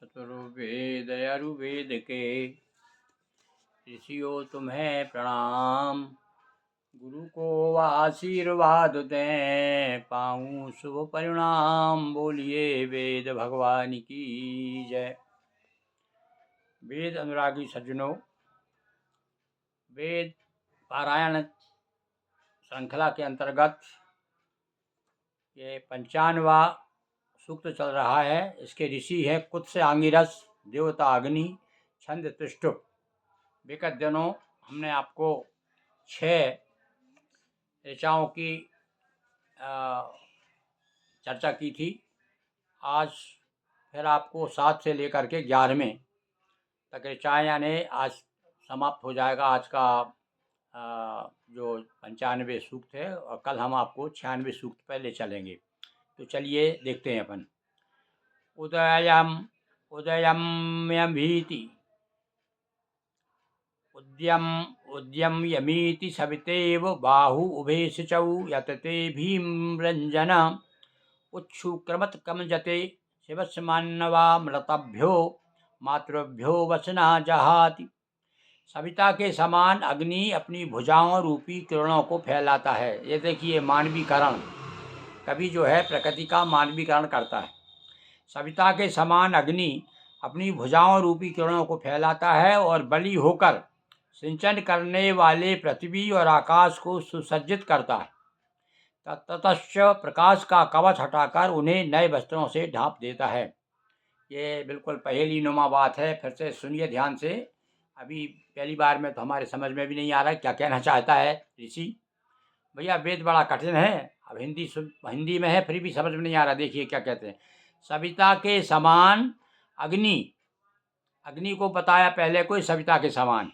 चतुर्वेद अरुवेद के ऋषियों तुम्हें प्रणाम। गुरु को आशीर्वाद दें, पाऊँ शुभ परिणाम। बोलिए वेद भगवान की जय। वेद अनुरागी सज्जनों, वेद पारायण श्रृंखला के अंतर्गत ये 95वां सूक्त चल रहा है। इसके ऋषि हैं कुत्स्य आंगिरस, देवता अग्नि, छंद त्रिष्टुप। विगत दिनों हमने आपको 6 ऋचाओं की चर्चा की थी। आज फिर आपको 7 से लेकर के 11वें तक ऋचाएँ, यानी आज समाप्त हो जाएगा आज का जो 95 सूक्त है, और कल हम आपको 96 सूक्त पर ले चलेंगे। तो चलिए देखते हैं अपन। उदयम्यभीति उद्यम्यमीति सवितेव बाहु उभे शुचौ यतते भीम्रंजन उत्सुक्रमत कमजते शिवस्मान्नवामृतभ्यो मातृभ्यो वसना जहाति। सविता के समान अग्नि अपनी भुजाओं रूपी किरणों को फैलाता है। ये देखिए मानवीकरण, कवि जो है प्रकृति का मानवीकरण करता है। सविता के समान अग्नि अपनी भुजाओं रूपी किरणों को फैलाता है और बली होकर सिंचन करने वाले पृथ्वी और आकाश को सुसज्जित करता है। ततश्च प्रकाश का कवच हटाकर उन्हें नए वस्त्रों से ढांप देता है। ये बिल्कुल पहेली नुमा बात है। फिर से सुनिए ध्यान से। अभी पहली बार में तो हमारे समझ में भी नहीं आ रहा है क्या कहना चाहता है ऋषि। भैया वेद बड़ा कठिन है। अब हिंदी में है फिर भी समझ में नहीं आ रहा। देखिए क्या कहते हैं। सविता के समान अग्नि को बताया पहले, कोई सविता के समान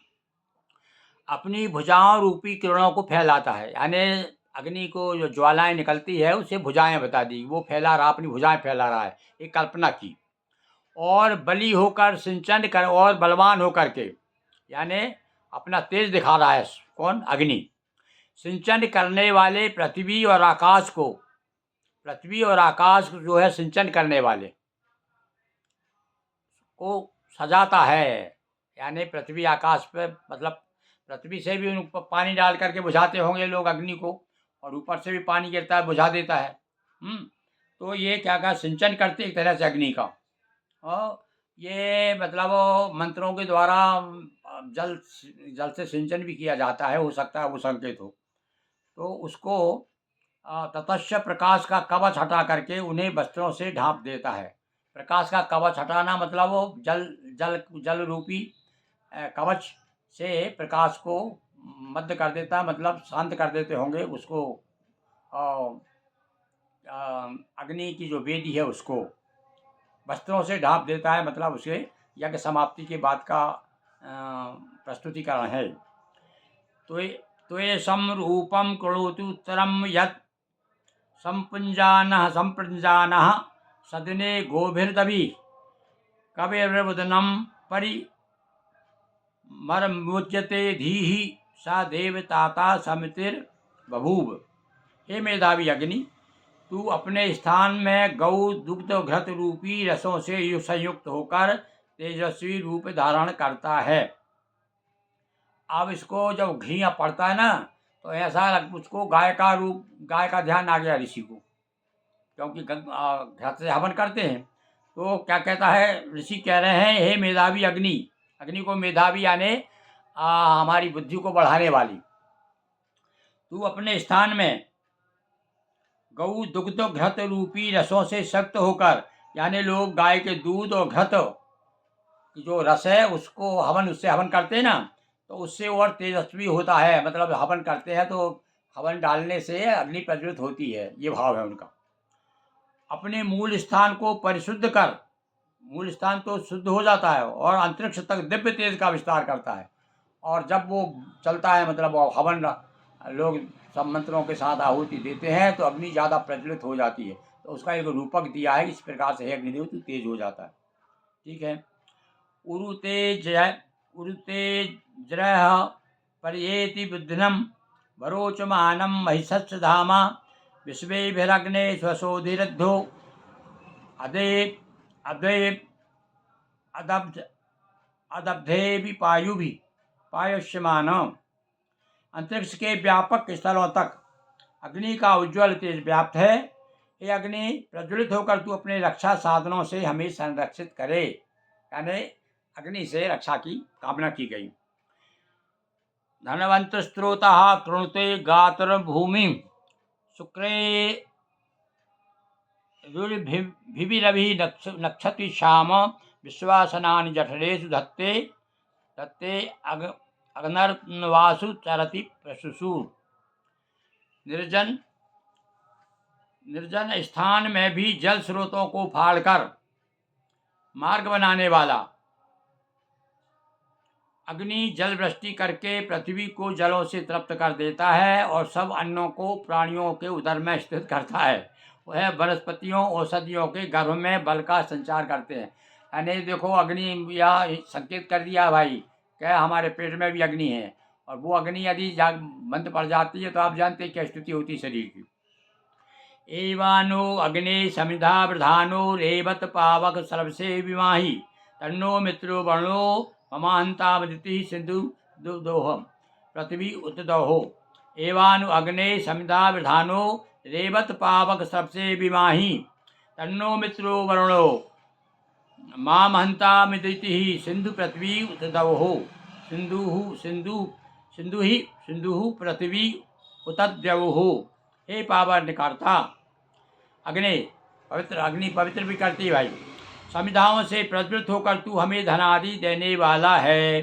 अपनी भुजाओं रूपी किरणों को फैलाता है। यानी अग्नि को जो ज्वालाएं निकलती है उसे भुजाएं बता दी, वो फैला रहा, अपनी भुजाएं फैला रहा है, एक कल्पना की। और बली होकर सिंचन कर और बलवान होकर के, यानी अपना तेज दिखा रहा है। कौन? अग्नि। सिंचन करने वाले पृथ्वी और आकाश जो है सिंचन करने वाले को सजाता है। यानी पृथ्वी आकाश पे, मतलब पृथ्वी से भी उन पानी डाल करके बुझाते होंगे लोग अग्नि को, और ऊपर से भी पानी गिरता है, बुझा देता है। तो ये क्या कहा, सिंचन करते एक तरह से अग्नि का। और ये मतलब मंत्रों के द्वारा जल से सिंचन भी किया जाता है, हो सकता है वो संकेत हो। तो उसको ततश्च प्रकाश का कवच हटा करके उन्हें वस्त्रों से ढांप देता है। प्रकाश का कवच हटाना मतलब वो जल रूपी कवच से प्रकाश को मध्य कर देता है, मतलब शांत कर देते होंगे उसको। अग्नि की जो वेदी है उसको वस्त्रों से ढांप देता है, मतलब उसे यज्ञ समाप्ति के बाद का प्रस्तुतिकरण है। तो ये समरूपम करोतु उत्तरम यत् संपुंजानः सदने गोभिर्दभि कविर्वदनम परिमरमुच्यते धीहि सा देवताता समितिर्बभूव। हे मेधावी अग्नि, तू अपने स्थान में गौ दुग्ध घृत रूपी रसों से संयुक्त होकर तेजस्वी रूप धारण करता है। अब इसको जब घी पड़ता है ना, तो ऐसा उसको गाय का ध्यान आ गया ऋषि को, क्योंकि घृत से हवन करते हैं। तो क्या कहता है ऋषि, कह रहे हैं हे मेधावी अग्नि को मेधावी यानी हमारी बुद्धि को बढ़ाने वाली, तू अपने स्थान में गौ दुग्ध घृत रूपी रसों से शक्त होकर, यानी लोग गाय के दूध और घृत जो रस है उसको उससे हवन करते हैं ना, तो उससे और तेजस्वी होता है। मतलब हवन करते हैं तो हवन डालने से अग्नि प्रज्वलित होती है, ये भाव है उनका। अपने मूल स्थान को परिशुद्ध कर, मूल स्थान तो शुद्ध हो जाता है और अंतरिक्ष तक दिव्य तेज का विस्तार करता है। और जब वो चलता है, मतलब वो हवन लोग सब मंत्रों के साथ आहुति देते हैं, तो अग्नि ज़्यादा प्रज्वलित हो जाती है। तो उसका एक रूपक दिया है, इस प्रकार से अग्निदेव तो तेज हो जाता है। ठीक है। उरुतेज्रह पर्येति बुद्धिनम वरोचमानम महिषस्य धामा विश्वेभिरग्ने स्वशोधिरद्धो अदे अदब्ध अदब्धे भी पायु भी पायुष्यमान। अंतरिक्ष के व्यापक स्थलों तक अग्नि का उज्ज्वल तेज व्याप्त है। ये अग्नि प्रज्वलित होकर तू अपने रक्षा साधनों से हमें संरक्षित करे, यानी अग्नि से रक्षा की कामना की गई। धनवंत स्त्रोतः कृणुते गात्र भूमि शुक्रे रुर्भिरभि नक्षति श्याम विश्वासनानि जठरेषु धत्ते धत्ते अग्नर्वासु चरति प्रसुषु। निर्जन निर्जन स्थान में भी जल स्रोतों को फाड़कर मार्ग बनाने वाला अग्नि जल वृष्टि करके पृथ्वी को जलों से तृप्त कर देता है और सब अन्नों को प्राणियों के उदर में स्थित करता है। वह वनस्पतियों औषधियों के गर्भ में बल का संचार करते हैं। यानी देखो अग्नि यह संकेत कर दिया भाई क्या हमारे पेट में भी अग्नि है, और वो अग्नि यदि बंद पड़ जाती है तो आप जानते हैं क्या स्थिति होती शरीर की। एवानो अग्ने समिधा वृधानो रेवत पावक सर्वसे विमाही तन्नो मित्रो वर्णो ममांतामदिति सिंधु दोहम पृथ्वी उत्दोहो। एवानु अग्ने समिधा वृधानो रेवत पावक सबसे विमाही तन्नो मित्रो वरुणो मामहंतामिदिति सिंधु पृथ्वी उत्दोहो। सिंधु पृथ्वी उतद्यवहो। हे पावन निकारता अग्नि पवित्र भी करती भाई। समिधाओं से प्रज्वलित होकर तू हमें धनादि देने वाला है।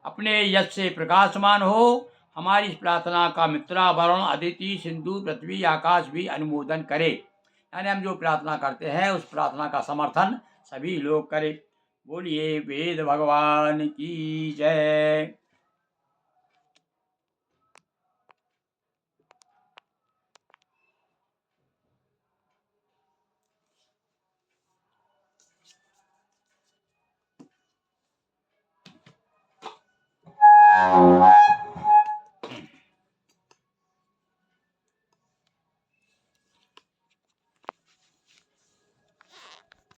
अपने यश से प्रकाशमान हो। हमारी इस प्रार्थना का मित्रा वरुण अदिति सिंधु पृथ्वी आकाश भी अनुमोदन करे। यानी हम जो प्रार्थना करते हैं उस प्रार्थना का समर्थन सभी लोग करें। बोलिए वेद भगवान की जय।